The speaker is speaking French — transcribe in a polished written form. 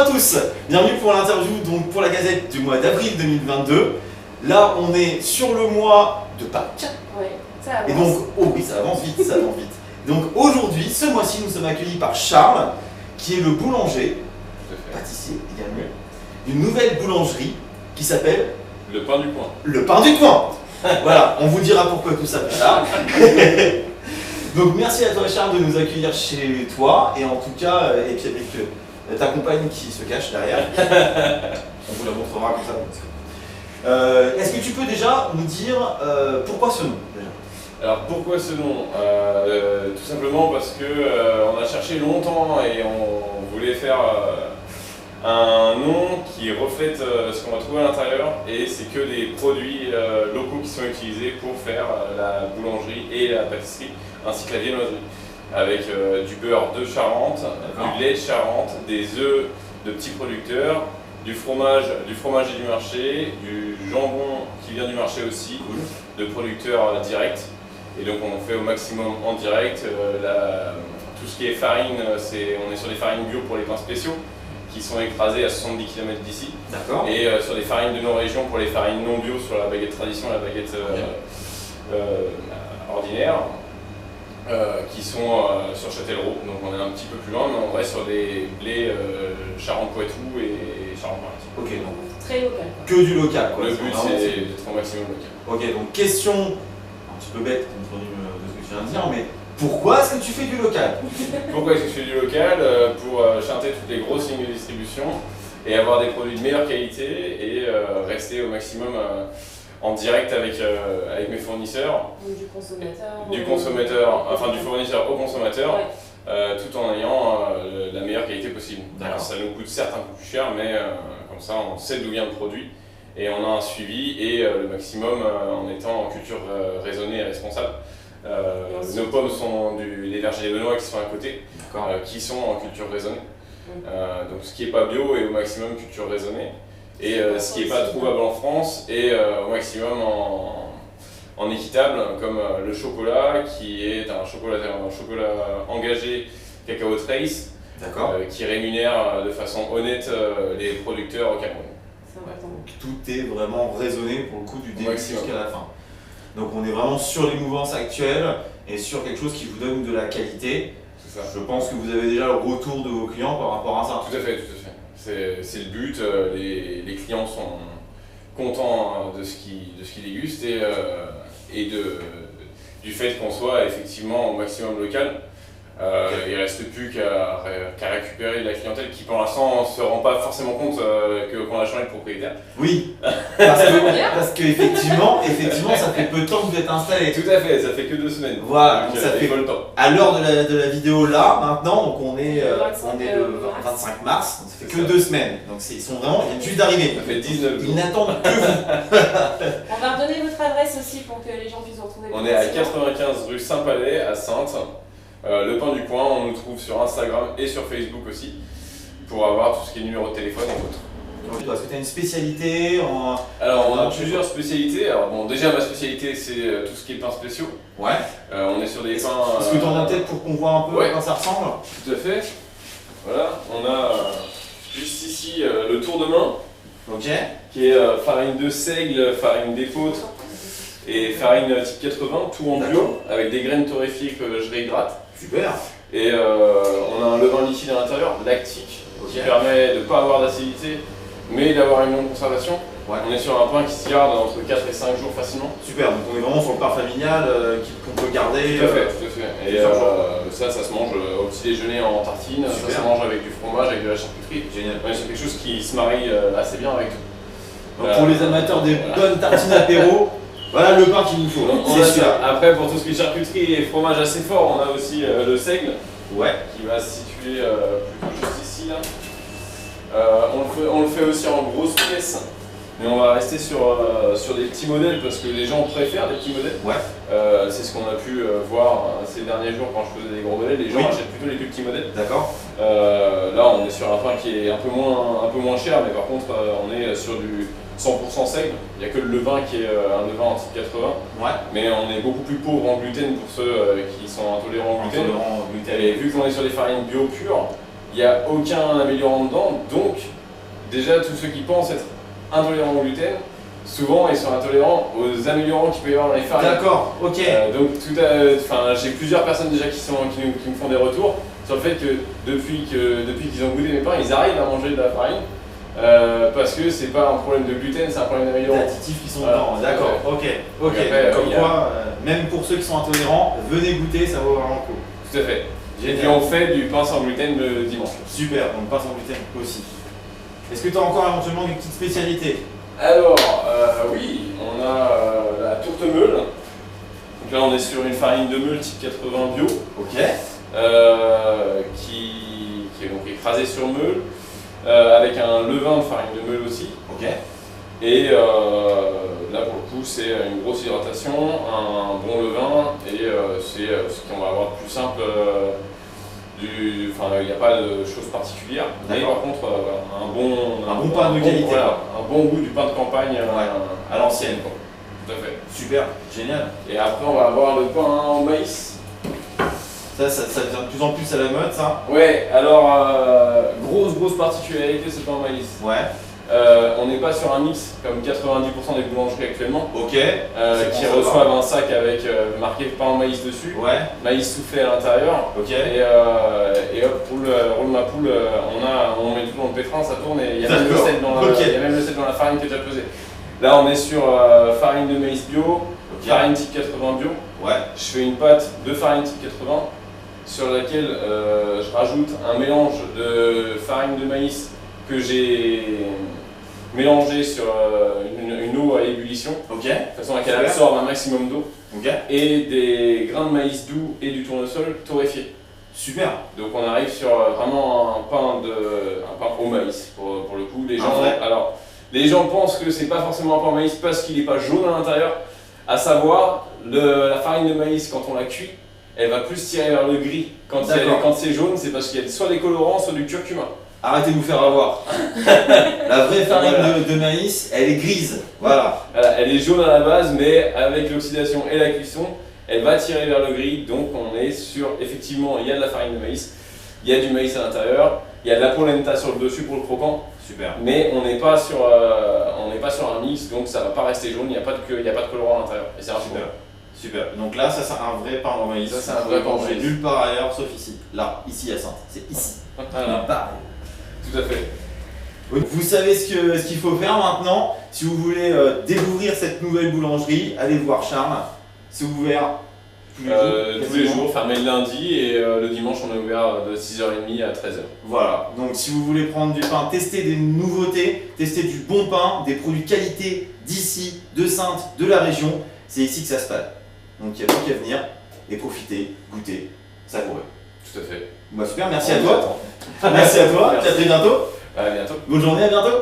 à tous, bienvenue pour l'interview donc pour la Gazette du mois d'avril 2022. Là on est sur le mois de Pâques. Ouais, ça avance. Et donc, oh oui ça avance vite, ça avance vite. Donc aujourd'hui, ce mois-ci, nous sommes accueillis par Charles, qui est le boulanger, pâtissier également, d'une nouvelle boulangerie qui s'appelle Le Pain du Coin. Le Pain du Coin. Voilà, on vous dira pourquoi tout ça plus tard. Donc merci à toi Charles de nous accueillir chez toi et en tout cas, et puis avec ta compagne qui se cache derrière. On vous la montrera comme ça. Est-ce que tu peux déjà nous dire pourquoi ce nom déjà? Alors pourquoi ce nom? Tout simplement parce que on a cherché longtemps et on voulait faire un nom qui reflète ce qu'on va trouver à l'intérieur, et c'est que des produits locaux qui sont utilisés pour faire la boulangerie et la pâtisserie ainsi que la viennoiserie, avec du beurre de Charente, du lait de Charente, des œufs de petits producteurs, du fromage et du marché, du jambon qui vient du marché aussi, de producteurs directs. Et donc on fait au maximum en direct. Tout ce qui est farine, on est sur des farines bio pour les pains spéciaux qui sont écrasés à 70 km d'ici. D'accord. Et sur des farines de nos régions pour les farines non bio sur la baguette tradition, la baguette ordinaire, qui sont sur Châtellerault. Donc on est un petit peu plus loin, mais on reste sur des blés Charente-Poitou et Charente-Maritime. Ok, donc Très local. que du local quoi. Le but c'est d'être au maximum local. Ok, donc question un petit peu bête compte tenu de ce que tu viens de dire, mais pourquoi est-ce que tu fais du local? Pourquoi est-ce que je fais du local? Pour chanter toutes les grosses lignes de distribution et avoir des produits de meilleure qualité et rester au maximum en direct avec mes fournisseurs. Donc du consommateur. Du consommateur, enfin du fournisseur au consommateur, Ouais. tout en ayant la meilleure qualité possible. D'accord. Ça nous coûte certes un peu plus cher, mais comme ça on sait d'où vient le produit et on a un suivi et le maximum en étant en culture raisonnée et responsable. Nos pommes sont des vergers des Benoît qui sont à côté, qui sont en culture raisonnée. Donc ce qui n'est pas bio est au maximum culture raisonnée. Et ce qui n'est pas trouvable en France est au maximum en équitable, comme le chocolat, qui est un chocolat engagé Cacao Trace, qui rémunère de façon honnête les producteurs au Cameroun. C'est important. Donc tout est vraiment raisonné pour le coup du début Maximum. jusqu'à la fin. Donc on est vraiment sur les mouvances actuelles et sur quelque chose qui vous donne de la qualité. C'est ça. Je pense que vous avez déjà le retour de vos clients par rapport à ça. Tout à fait, tout à fait. C'est le but, les clients sont contents de ce qu'ils dégustent et du fait qu'on soit effectivement au maximum local. Il ne reste plus qu'à récupérer de la clientèle qui pour l'instant ne se rend pas forcément compte qu'on a changé de propriétaire. Oui, parce que effectivement, ça fait peu de temps que vous êtes installé. Tout à fait, ça fait que 2 semaines. Voilà, donc donc ça fait il faut le temps. à l'heure de la vidéo là, maintenant, donc on est le 25 mars, donc ça fait que 2 semaines. Donc ils sont vraiment, ils viennent juste d'arriver. Ça fait 19 Ils jours. n'attendent que vous. On va redonner votre adresse aussi pour que les gens puissent vous retrouver. On est à 95 rue Saint-Palais à Saintes. Le Pain du Coin, on nous trouve sur Instagram et sur Facebook aussi pour avoir tout ce qui est numéro de téléphone et autres. Est-ce que tu as une spécialité en... Alors on a plusieurs spécialités. Alors bon, déjà ma spécialité c'est tout ce qui est pains spéciaux. Ouais. On est sur des pains. Est-ce que tu en as peut-être pour qu'on voit un peu à quoi ça ressemble? Tout à fait. Voilà, on a juste ici le tour de main. Ok. Qui est farine de seigle, farine d'épeautre et farine type 80, tout en bio, avec des graines torréfiées que je réhydrate. Super. Et on a un levain liquide à l'intérieur, lactique, qui permet de ne pas avoir d'acidité, mais d'avoir une longue conservation. Ouais. On est sur un pain qui se garde entre 4 et 5 jours facilement. Super, donc on est vraiment sur le pain familial qu'on peut garder. Tout à fait, tout à fait. Et ça se mange au petit déjeuner en tartine, ça se mange avec du fromage, avec de la charcuterie. Génial. Ouais, c'est quelque chose qui se marie assez bien avec tout. Donc pour les amateurs des bonnes tartines apéro, voilà le pain qu'il nous faut. C'est sûr. Après, pour tout ce qui est charcuterie et fromage assez fort, on a aussi le seigle, qui va se situer plutôt juste ici. Là. On le fait aussi en grosses pièces, mais on va rester sur des petits modèles parce que les gens préfèrent des petits modèles. C'est ce qu'on a pu voir ces derniers jours quand je faisais des gros modèles. Les gens achètent plutôt les plus petits modèles. D'accord. Là, on est sur un pain qui est un peu moins cher, mais par contre, on est sur du 100% seigle. Il n'y a que le levain qui est un levain en type 80. Mais on est beaucoup plus pauvre en gluten pour ceux qui sont intolérants au gluten. Et vu qu'on est sur des farines bio pures, il n'y a aucun améliorant dedans, donc déjà tous ceux qui pensent être intolérants au gluten, souvent ils sont intolérants aux améliorants qu'il peut y avoir dans les farines. D'accord, ok. Donc j'ai plusieurs personnes déjà qui me font des retours sur le fait que depuis qu'ils ont goûté mes pains, ils arrivent à manger de la farine parce que c'est pas un problème de gluten, c'est un problème Les d'améliorant. additifs qui sont dedans, d'accord, ok. Après, Comme quoi, même pour ceux qui sont intolérants, venez goûter, ça vaut vraiment le coup. Tout à fait. Et puis on fait du pain sans gluten le dimanche. Super, donc pas sans gluten aussi. Est-ce que tu as encore éventuellement une petite spécialité? Alors, oui, on a la tourte meule. Donc là, on est sur une farine de meule type 80 bio, Ok. qui est donc écrasée sur meule, avec un levain de farine de meule aussi. Ok. Et là, pour le coup, c'est une grosse hydratation, un bon levain, et c'est ce qu'on va avoir de plus simple. Il n'y a pas de choses particulières, mais par contre un bon pain de qualité. Voilà, un bon goût du pain de campagne À l'ancienne, quoi. Tout à fait. Super, génial. Et après on va avoir le pain au maïs. Ça devient de plus en plus à la mode, ça. Ouais, alors grosse particularité ce pain au maïs. Ouais. On n'est pas sur un mix comme 90% des boulangeries actuellement, Ok. qui reçoivent un sac avec marqué pain au maïs dessus, Ouais. maïs soufflé à l'intérieur. Ok. Et hop, roule ma poule, on met tout dans le pétrin, ça tourne et il y a même le sel dans la farine qui est déjà pesée. Là on est sur farine de maïs bio, farine type 80 bio. Ouais. Je fais une pâte de farine type 80 sur laquelle je rajoute un mélange de farine de maïs que j'ai mélangé sur une eau à ébullition, Ok. de façon à qu'elle absorbe un maximum d'eau, Ok. et des grains de maïs doux et du tournesol torréfiés. Super. Donc on arrive sur vraiment un pain au maïs pour le coup. Les gens pensent que c'est pas forcément un pain au maïs parce qu'il n'est pas jaune à l'intérieur. À savoir, la farine de maïs quand on la cuit, elle va plus tirer vers le gris. Quand c'est jaune, c'est parce qu'il y a soit des colorants, soit du curcuma. Arrêtez de vous faire avoir. La vraie farine de maïs, elle est grise. Voilà. Elle est jaune à la base, mais avec l'oxydation et la cuisson, elle va tirer vers le gris. Donc on est sur, effectivement, il y a de la farine de maïs, il y a du maïs à l'intérieur, il y a de la polenta sur le dessus pour le croquant. Super. Mais on n'est pas sur un mix, donc ça va pas rester jaune, il n'y a pas de colorant à l'intérieur. Et c'est un Super. Super. Donc là, ça c'est un vrai pain au maïs. Ça, c'est un vrai pain au maïs. Nulle part ailleurs, sauf ici. Là, ici à Sainte. C'est ici. Voilà. Nulle part. Tout à fait. Vous savez ce qu'il faut faire maintenant. Si vous voulez découvrir cette nouvelle boulangerie, allez voir Charles. C'est ouvert tous les jours, fermé le lundi, et le dimanche on est ouvert de 6h30 à 13h. Voilà, donc si vous voulez prendre du pain, tester des nouveautés, tester du bon pain, des produits qualité d'ici, de Sainte, de la région, c'est ici que ça se passe. Donc il n'y a plus qu'à venir et profiter, goûter, savourer. Tout à fait. Bah super, merci à toi. Merci à toi, à très bientôt. À bientôt. Bonne journée, à bientôt.